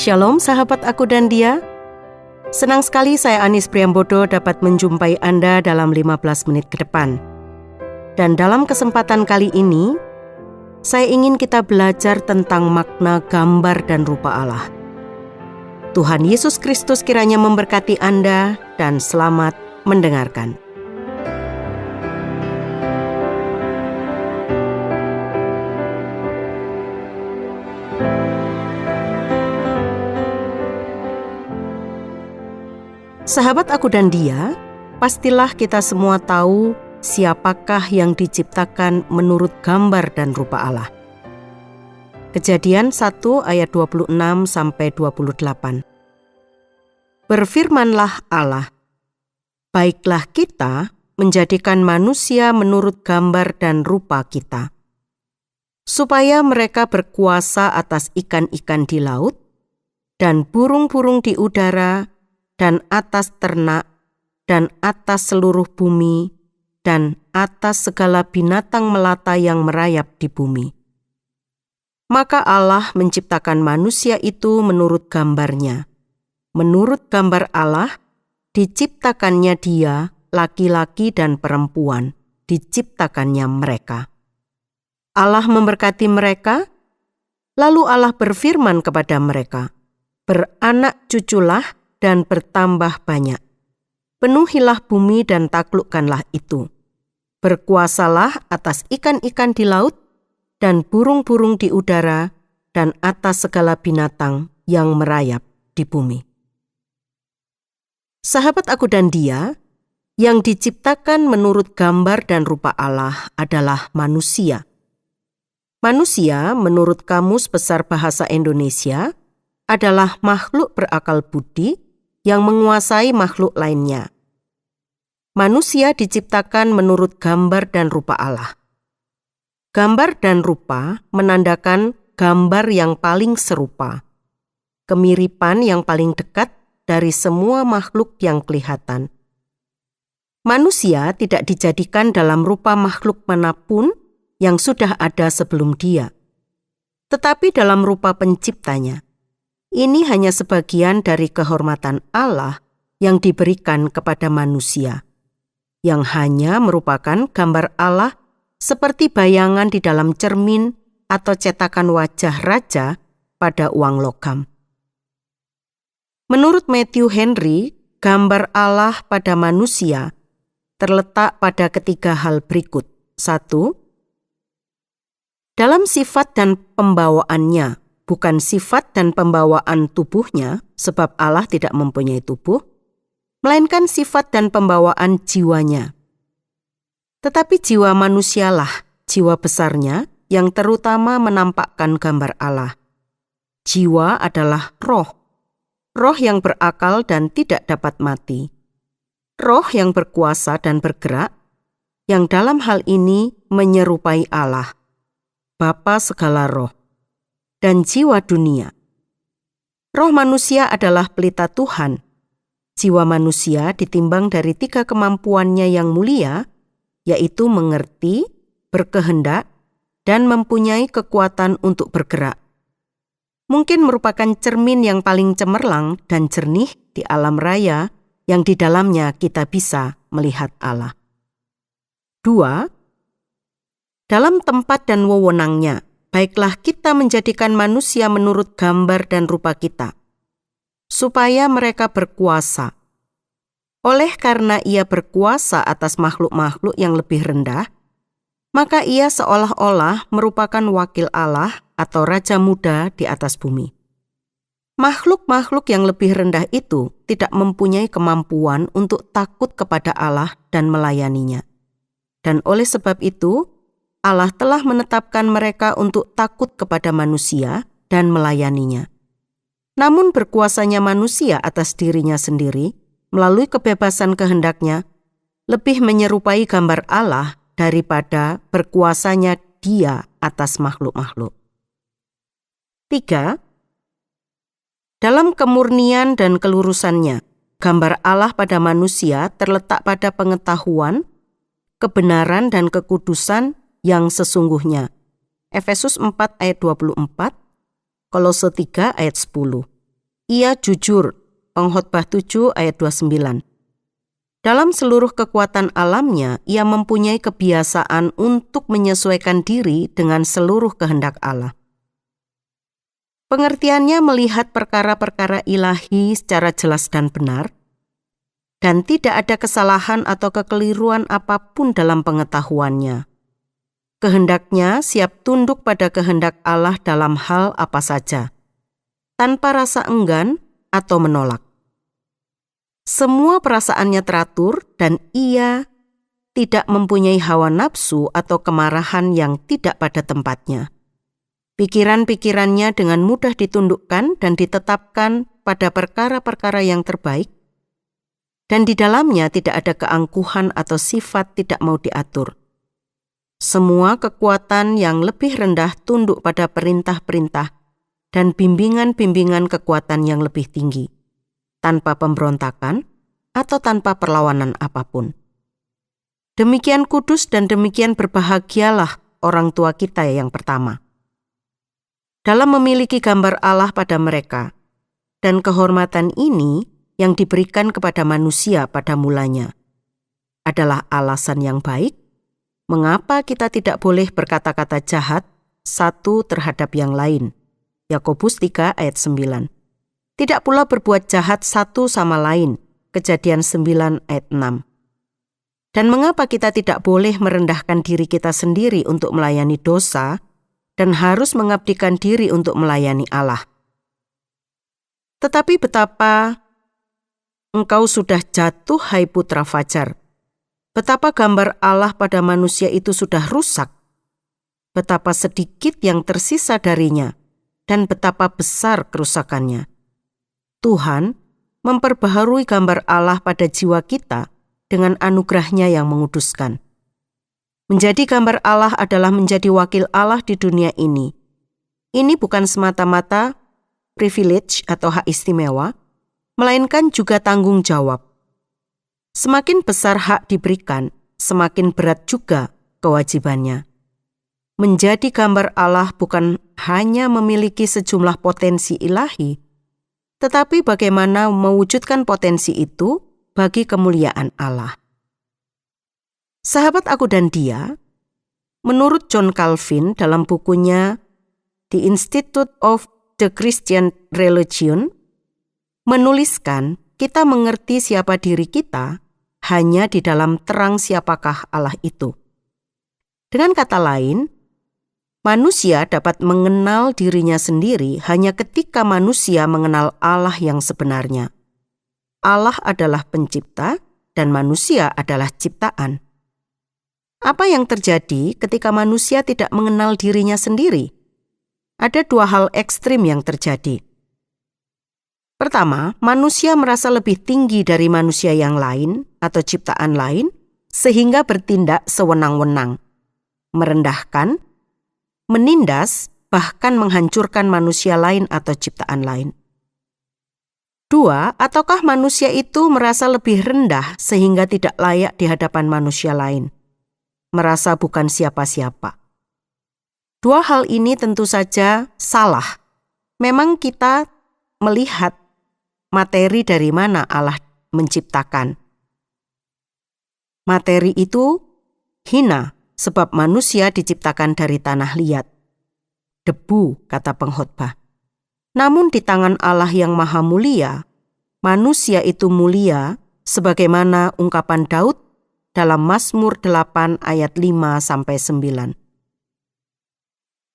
Shalom sahabat Aku dan Dia. Senang sekali saya Anis Priambodo dapat menjumpai Anda dalam 15 menit ke depan. Dan dalam kesempatan kali ini, saya ingin kita belajar tentang makna gambar dan rupa Allah. Tuhan Yesus Kristus kiranya memberkati Anda dan selamat mendengarkan. Sahabat Aku dan Dia, pastilah kita semua tahu siapakah yang diciptakan menurut gambar dan rupa Allah. Kejadian 1 ayat 26-28. Berfirmanlah Allah, baiklah kita menjadikan manusia menurut gambar dan rupa kita, supaya mereka berkuasa atas ikan-ikan di laut, dan burung-burung di udara, dan atas ternak, dan atas seluruh bumi, dan atas segala binatang melata yang merayap di bumi. Maka Allah menciptakan manusia itu menurut gambarnya. Menurut gambar Allah, diciptakannya dia, laki-laki dan perempuan, diciptakannya mereka. Allah memberkati mereka, lalu Allah berfirman kepada mereka, beranak cuculah dan bertambah banyak. Penuhilah bumi dan taklukkanlah itu. Berkuasalah atas ikan-ikan di laut dan burung-burung di udara dan atas segala binatang yang merayap di bumi. Sahabat Aku dan Dia, yang diciptakan menurut gambar dan rupa Allah adalah manusia. Manusia menurut Kamus Besar Bahasa Indonesia adalah makhluk berakal budi yang menguasai makhluk lainnya. Manusia diciptakan menurut gambar dan rupa Allah. Gambar dan rupa menandakan gambar yang paling serupa, kemiripan yang paling dekat dari semua makhluk yang kelihatan. Manusia tidak dijadikan dalam rupa makhluk manapun yang sudah ada sebelum dia, tetapi dalam rupa penciptanya. Ini hanya sebagian dari kehormatan Allah yang diberikan kepada manusia, yang hanya merupakan gambar Allah seperti bayangan di dalam cermin atau cetakan wajah raja pada uang logam. Menurut Matthew Henry, gambar Allah pada manusia terletak pada ketiga hal berikut. 1. Dalam sifat dan pembawaannya, bukan sifat dan pembawaan tubuhnya, sebab Allah tidak mempunyai tubuh, melainkan sifat dan pembawaan jiwanya. Tetapi jiwa manusialah, jiwa besarnya, yang terutama menampakkan gambar Allah. Jiwa adalah roh, roh yang berakal dan tidak dapat mati. Roh yang berkuasa dan bergerak, yang dalam hal ini menyerupai Allah, Bapa segala roh, dan jiwa dunia. Roh manusia adalah pelita Tuhan. Jiwa manusia ditimbang dari 3 kemampuannya yang mulia, yaitu mengerti, berkehendak, dan mempunyai kekuatan untuk bergerak. Mungkin merupakan cermin yang paling cemerlang dan jernih di alam raya yang di dalamnya kita bisa melihat Allah. 2. Dalam tempat dan wewenangnya, baiklah kita menjadikan manusia menurut gambar dan rupa kita, supaya mereka berkuasa. Oleh karena ia berkuasa atas makhluk-makhluk yang lebih rendah, maka ia seolah-olah merupakan wakil Allah atau Raja Muda di atas bumi. Makhluk-makhluk yang lebih rendah itu tidak mempunyai kemampuan untuk takut kepada Allah dan melayaninya. Dan oleh sebab itu, Allah telah menetapkan mereka untuk takut kepada manusia dan melayaninya. Namun berkuasanya manusia atas dirinya sendiri, melalui kebebasan kehendaknya, lebih menyerupai gambar Allah daripada berkuasanya Dia atas makhluk-makhluk. 3. Dalam kemurnian dan kelurusannya, gambar Allah pada manusia terletak pada pengetahuan, kebenaran dan kekudusan yang sesungguhnya. Efesus 4 ayat 24, Kolose 3 ayat 10. Ia jujur, Pengkhotbah 7 ayat 29. Dalam seluruh kekuatan alamnya, ia mempunyai kebiasaan untuk menyesuaikan diri dengan seluruh kehendak Allah. Pengertiannya melihat perkara-perkara ilahi secara jelas dan benar, dan tidak ada kesalahan atau kekeliruan apapun dalam pengetahuannya. Kehendaknya siap tunduk pada kehendak Allah dalam hal apa saja, tanpa rasa enggan atau menolak. Semua perasaannya teratur dan ia tidak mempunyai hawa nafsu atau kemarahan yang tidak pada tempatnya. Pikiran-pikirannya dengan mudah ditundukkan dan ditetapkan pada perkara-perkara yang terbaik, dan di dalamnya tidak ada keangkuhan atau sifat tidak mau diatur. Semua kekuatan yang lebih rendah tunduk pada perintah-perintah dan bimbingan-bimbingan kekuatan yang lebih tinggi, tanpa pemberontakan atau tanpa perlawanan apapun. Demikian kudus dan demikian berbahagialah orang tua kita yang pertama, dalam memiliki gambar Allah pada mereka, dan kehormatan ini yang diberikan kepada manusia pada mulanya adalah alasan yang baik mengapa kita tidak boleh berkata-kata jahat satu terhadap yang lain. Yakobus 3 ayat 9. Tidak pula berbuat jahat satu sama lain. Kejadian 9 ayat 6. Dan mengapa kita tidak boleh merendahkan diri kita sendiri untuk melayani dosa dan harus mengabdikan diri untuk melayani Allah? Tetapi betapa engkau sudah jatuh, hai putra fajar. Betapa gambar Allah pada manusia itu sudah rusak. Betapa sedikit yang tersisa darinya dan betapa besar kerusakannya. Tuhan memperbaharui gambar Allah pada jiwa kita dengan anugerahnya yang menguduskan. Menjadi gambar Allah adalah menjadi wakil Allah di dunia ini. Ini bukan semata-mata privilege atau hak istimewa, melainkan juga tanggung jawab. Semakin besar hak diberikan, semakin berat juga kewajibannya. Menjadi gambar Allah bukan hanya memiliki sejumlah potensi ilahi, tetapi bagaimana mewujudkan potensi itu bagi kemuliaan Allah. Sahabat aku dan dia, menurut John Calvin dalam bukunya The Institute of the Christian Religion, menuliskan kita mengerti siapa diri kita hanya di dalam terang siapakah Allah itu. Dengan kata lain, manusia dapat mengenal dirinya sendiri hanya ketika manusia mengenal Allah yang sebenarnya. Allah adalah pencipta dan manusia adalah ciptaan. Apa yang terjadi ketika manusia tidak mengenal dirinya sendiri? Ada dua hal ekstrim yang terjadi. Pertama, manusia merasa lebih tinggi dari manusia yang lain atau ciptaan lain sehingga bertindak sewenang-wenang, merendahkan, menindas, bahkan menghancurkan manusia lain atau ciptaan lain. Dua, ataukah manusia itu merasa lebih rendah sehingga tidak layak di hadapan manusia lain, merasa bukan siapa-siapa. Dua hal ini tentu saja salah. Memang kita melihat materi dari mana Allah menciptakan. Materi itu hina, sebab manusia diciptakan dari tanah liat. Debu, kata pengkhotbah. Namun di tangan Allah yang maha mulia, manusia itu mulia sebagaimana ungkapan Daud dalam Mazmur 8 ayat 5-9.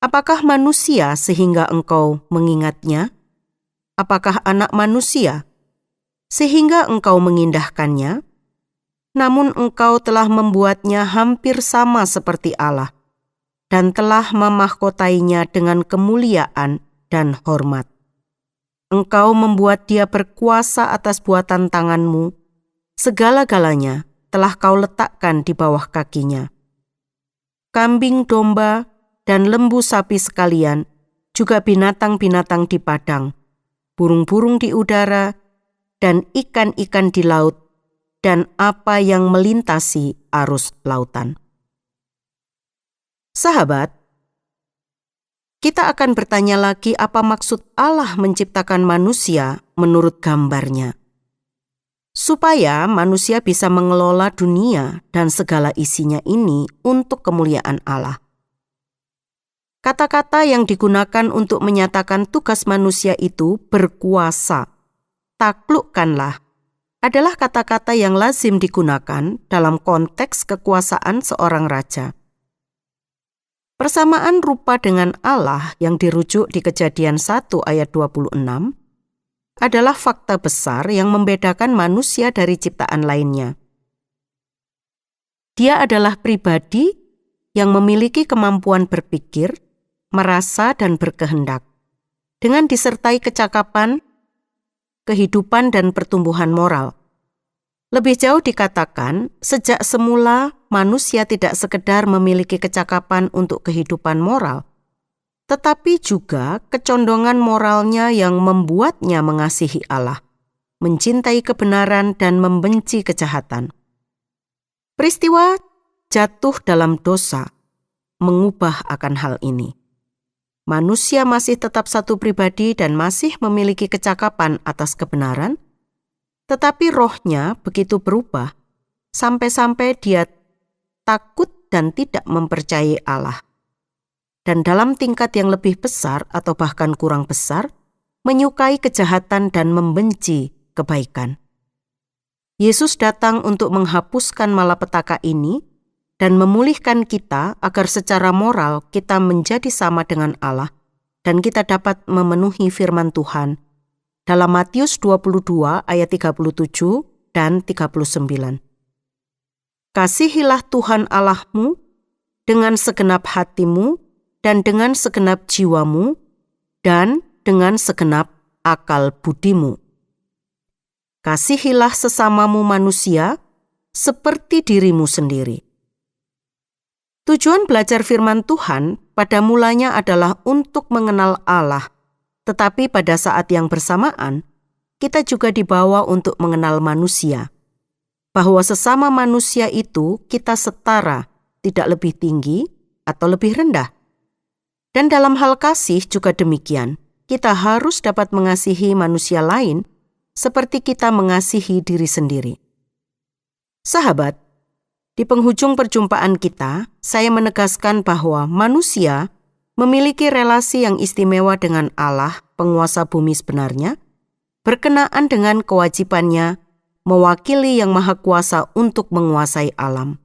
Apakah manusia sehingga engkau mengingatnya? Apakah anak manusia sehingga engkau mengindahkannya? Namun engkau telah membuatnya hampir sama seperti Allah dan telah memahkotainya dengan kemuliaan dan hormat. Engkau membuat dia berkuasa atas buatan tanganmu. Segala-galanya telah kau letakkan di bawah kakinya. Kambing domba dan lembu sapi sekalian, juga binatang-binatang di padang, burung-burung di udara, dan ikan-ikan di laut, dan apa yang melintasi arus lautan. Sahabat, kita akan bertanya lagi apa maksud Allah menciptakan manusia menurut gambarnya. Supaya manusia bisa mengelola dunia dan segala isinya ini untuk kemuliaan Allah. Kata-kata yang digunakan untuk menyatakan tugas manusia itu berkuasa, taklukkanlah, adalah kata-kata yang lazim digunakan dalam konteks kekuasaan seorang raja. Persamaan rupa dengan Allah yang dirujuk di Kejadian 1 ayat 26 adalah fakta besar yang membedakan manusia dari ciptaan lainnya. Dia adalah pribadi yang memiliki kemampuan berpikir, merasa, dan berkehendak, dengan disertai kecakapan, kehidupan, dan pertumbuhan moral. Lebih jauh dikatakan, sejak semula manusia tidak sekedar memiliki kecakapan untuk kehidupan moral, tetapi juga kecondongan moralnya yang membuatnya mengasihi Allah, mencintai kebenaran, dan membenci kejahatan. Peristiwa jatuh dalam dosa mengubah akan hal ini. Manusia masih tetap satu pribadi dan masih memiliki kecakapan atas kebenaran, tetapi rohnya begitu berubah sampai-sampai dia takut dan tidak mempercayai Allah. Dan dalam tingkat yang lebih besar atau bahkan kurang besar, menyukai kejahatan dan membenci kebaikan. Yesus datang untuk menghapuskan malapetaka ini dan memulihkan kita agar secara moral kita menjadi sama dengan Allah dan kita dapat memenuhi firman Tuhan dalam Matius 22 ayat 37 dan 39. Kasihilah Tuhan Allahmu dengan segenap hatimu dan dengan segenap jiwamu dan dengan segenap akal budimu. Kasihilah sesamamu manusia seperti dirimu sendiri. Tujuan belajar firman Tuhan pada mulanya adalah untuk mengenal Allah, tetapi pada saat yang bersamaan, kita juga dibawa untuk mengenal manusia. Bahwa sesama manusia itu kita setara, tidak lebih tinggi atau lebih rendah. Dan dalam hal kasih juga demikian, kita harus dapat mengasihi manusia lain seperti kita mengasihi diri sendiri. Sahabat, di penghujung perjumpaan kita, saya menegaskan bahwa manusia memiliki relasi yang istimewa dengan Allah, penguasa bumi sebenarnya, berkenaan dengan kewajibannya mewakili Yang Maha Kuasa untuk menguasai alam.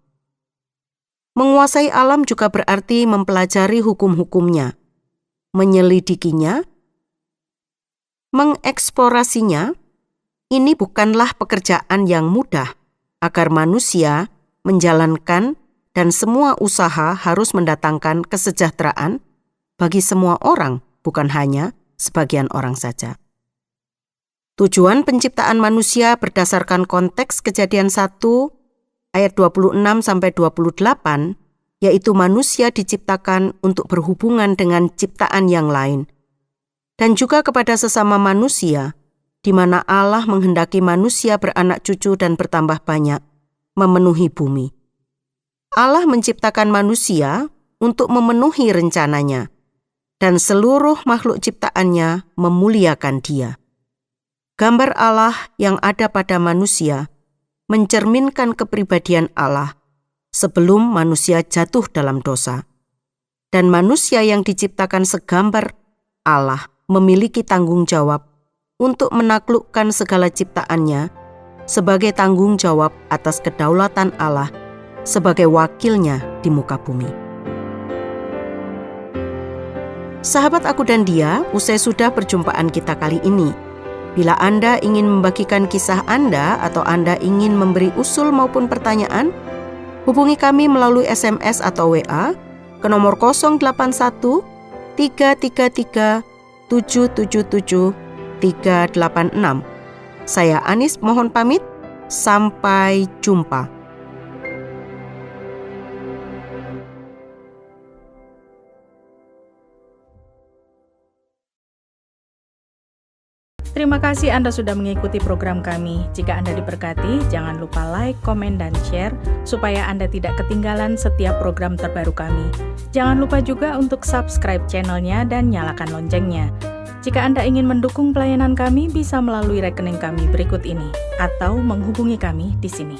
Menguasai alam juga berarti mempelajari hukum-hukumnya, menyelidikinya, mengeksplorasinya. Ini bukanlah pekerjaan yang mudah agar manusia menjalankan dan semua usaha harus mendatangkan kesejahteraan bagi semua orang, bukan hanya sebagian orang saja. Tujuan penciptaan manusia berdasarkan konteks Kejadian 1 ayat 26-28, yaitu manusia diciptakan untuk berhubungan dengan ciptaan yang lain, dan juga kepada sesama manusia, di mana Allah menghendaki manusia beranak cucu dan bertambah banyak, memenuhi bumi. Allah menciptakan manusia untuk memenuhi rencananya, dan seluruh makhluk ciptaannya memuliakan Dia. Gambar Allah yang ada pada manusia mencerminkan kepribadian Allah sebelum manusia jatuh dalam dosa. Dan manusia yang diciptakan segambar Allah memiliki tanggung jawab untuk menaklukkan segala ciptaannya sebagai tanggung jawab atas kedaulatan Allah sebagai wakilnya di muka bumi. Sahabat Aku dan Dia, usai sudah perjumpaan kita kali ini. Bila Anda ingin membagikan kisah Anda atau Anda ingin memberi usul maupun pertanyaan, hubungi kami melalui SMS atau WA ke nomor 081 333 777 386. Saya Anis mohon pamit, sampai jumpa. Terima kasih Anda sudah mengikuti program kami. Jika Anda diberkati, jangan lupa like, komen, dan share supaya Anda tidak ketinggalan setiap program terbaru kami. Jangan lupa juga untuk subscribe channelnya dan nyalakan loncengnya. Jika Anda ingin mendukung pelayanan kami, bisa melalui rekening kami berikut ini atau menghubungi kami di sini.